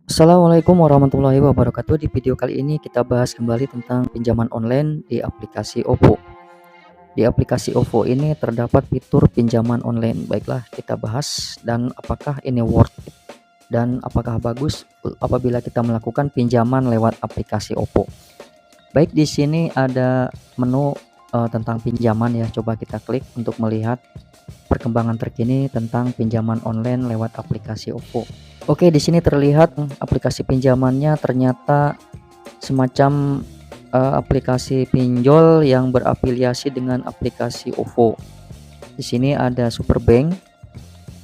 Assalamualaikum warahmatullahi wabarakatuh. Di video kali ini kita bahas kembali tentang pinjaman online di aplikasi OVO. Di aplikasi OVO ini terdapat fitur pinjaman online. Baiklah, kita bahas dan apakah ini worth it dan apakah bagus apabila kita melakukan pinjaman lewat aplikasi OVO. Baik, di sini ada menu tentang pinjaman ya. Coba kita klik untuk melihat perkembangan terkini tentang pinjaman online lewat aplikasi OVO. Oke, di sini terlihat aplikasi pinjamannya ternyata semacam aplikasi pinjol yang berafiliasi dengan aplikasi OVO. Di sini ada Superbank.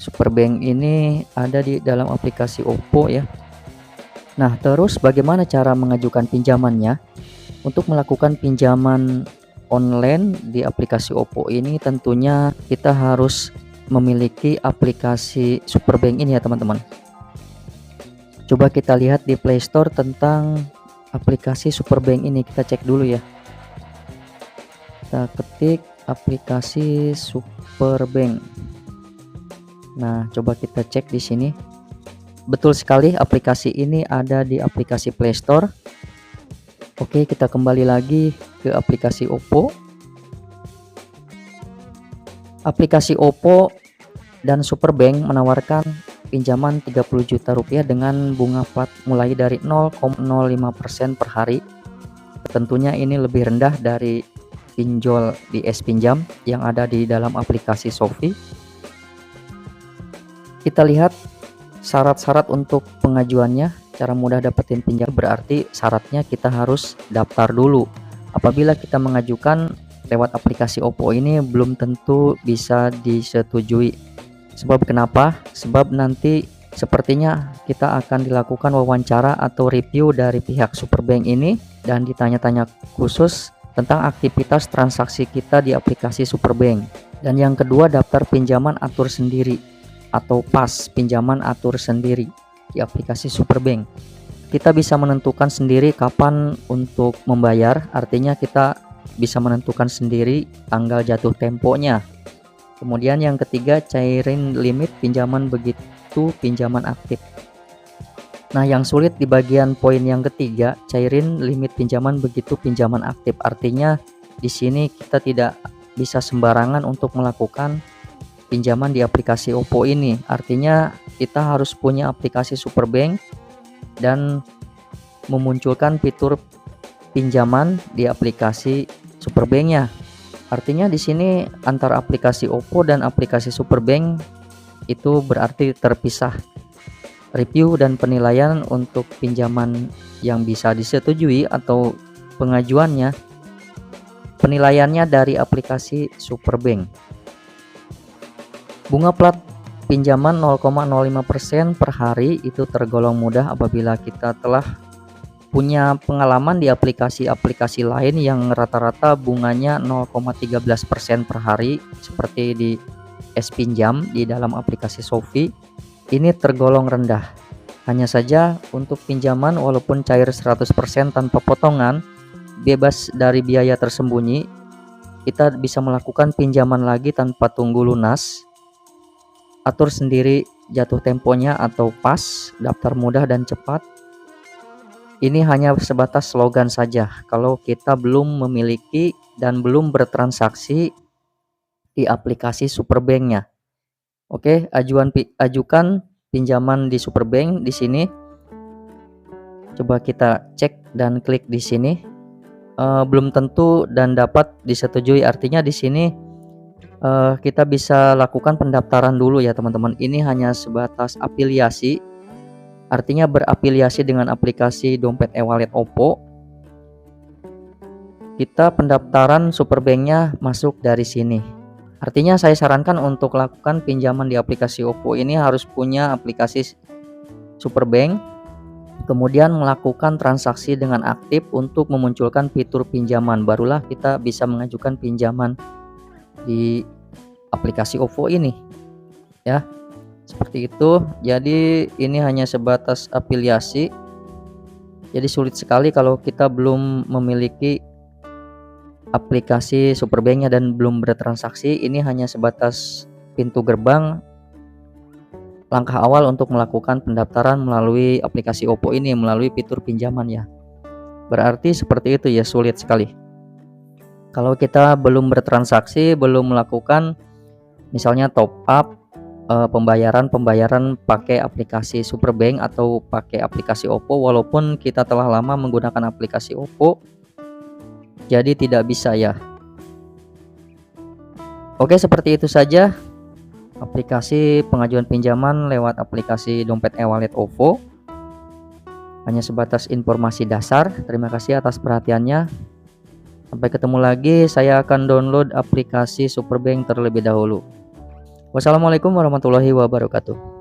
Superbank ini ada di dalam aplikasi OVO ya. Nah, terus bagaimana cara mengajukan pinjamannya? Untuk melakukan pinjaman online di aplikasi OVO ini tentunya kita harus memiliki aplikasi Superbank ini ya teman-teman. Coba kita lihat di Play Store tentang aplikasi Superbank ini, kita cek dulu ya. Kita ketik aplikasi Superbank. Nah, coba kita cek di sini. Betul sekali, aplikasi ini ada di aplikasi Play Store. Oke, kita kembali lagi ke aplikasi OVO. Aplikasi OVO dan Superbank menawarkan pinjaman 30 juta rupiah dengan bunga plat mulai dari 0,05% per hari. Tentunya ini lebih rendah dari pinjol di S-Pinjam yang ada di dalam aplikasi Shopee. Kita lihat syarat-syarat untuk pengajuannya. Cara mudah dapetin pinjam berarti syaratnya kita harus daftar dulu. Apabila kita mengajukan lewat aplikasi OVO ini belum tentu bisa disetujui. Sebab kenapa? Sebab nanti sepertinya kita akan dilakukan wawancara atau review dari pihak Superbank ini dan ditanya-tanya khusus tentang aktivitas transaksi kita di aplikasi Superbank. Dan yang kedua, daftar pinjaman atur sendiri atau PAS, pinjaman atur sendiri di aplikasi Superbank. Kita bisa menentukan sendiri kapan untuk membayar, artinya kita bisa menentukan sendiri tanggal jatuh temponya. Kemudian yang ketiga, cairin limit pinjaman begitu pinjaman aktif. Nah, yang sulit di bagian poin yang ketiga, cairin limit pinjaman begitu pinjaman aktif. Artinya di sini kita tidak bisa sembarangan untuk melakukan pinjaman di aplikasi OVO ini. Artinya kita harus punya aplikasi Superbank dan memunculkan fitur pinjaman di aplikasi Superbanknya. Artinya di sini antara aplikasi OVO dan aplikasi Superbank itu berarti terpisah. Review dan penilaian untuk pinjaman yang bisa disetujui atau pengajuannya, penilaiannya dari aplikasi Superbank. Bunga plat pinjaman 0,05% per hari itu tergolong mudah apabila kita telah punya pengalaman di aplikasi-aplikasi lain yang rata-rata bunganya 0,13% per hari seperti di S-Pinjam di dalam aplikasi Shopee. Ini tergolong rendah. Hanya saja untuk pinjaman walaupun cair 100% tanpa potongan, bebas dari biaya tersembunyi, kita bisa melakukan pinjaman lagi tanpa tunggu lunas. Atur sendiri jatuh temponya atau PAS, daftar mudah dan cepat. Ini hanya sebatas slogan saja kalau kita belum memiliki dan belum bertransaksi di aplikasi Superbanknya. Oke, ajukan pinjaman di Superbank di sini. Coba kita cek dan klik di sini. Belum tentu dan dapat disetujui. Artinya di sini kita bisa lakukan pendaftaran dulu ya teman-teman. Ini hanya sebatas afiliasi, artinya berafiliasi dengan aplikasi dompet e-wallet OVO. Kita pendaftaran Superbanknya masuk dari sini. Artinya saya sarankan untuk lakukan pinjaman di aplikasi OVO ini harus punya aplikasi Superbank, kemudian melakukan transaksi dengan aktif untuk memunculkan fitur pinjaman, barulah kita bisa mengajukan pinjaman di aplikasi OVO ini ya, seperti itu. Jadi ini hanya sebatas afiliasi, jadi sulit sekali kalau kita belum memiliki aplikasi Superbanknya dan belum bertransaksi. Ini hanya sebatas pintu gerbang langkah awal untuk melakukan pendaftaran melalui aplikasi OPPO ini, melalui fitur pinjaman ya. Berarti seperti itu ya, sulit sekali. Kalau kita belum bertransaksi, belum melakukan misalnya top up, pembayaran pakai aplikasi Superbank atau pakai aplikasi OPPO, walaupun kita telah lama menggunakan aplikasi OPPO, jadi tidak bisa ya. Oke, seperti itu saja aplikasi pengajuan pinjaman lewat aplikasi dompet e-wallet OVO. Hanya sebatas informasi dasar. Terima kasih atas perhatiannya. Sampai ketemu lagi. Saya akan download aplikasi Superbank terlebih dahulu. Wassalamualaikum warahmatullahi wabarakatuh.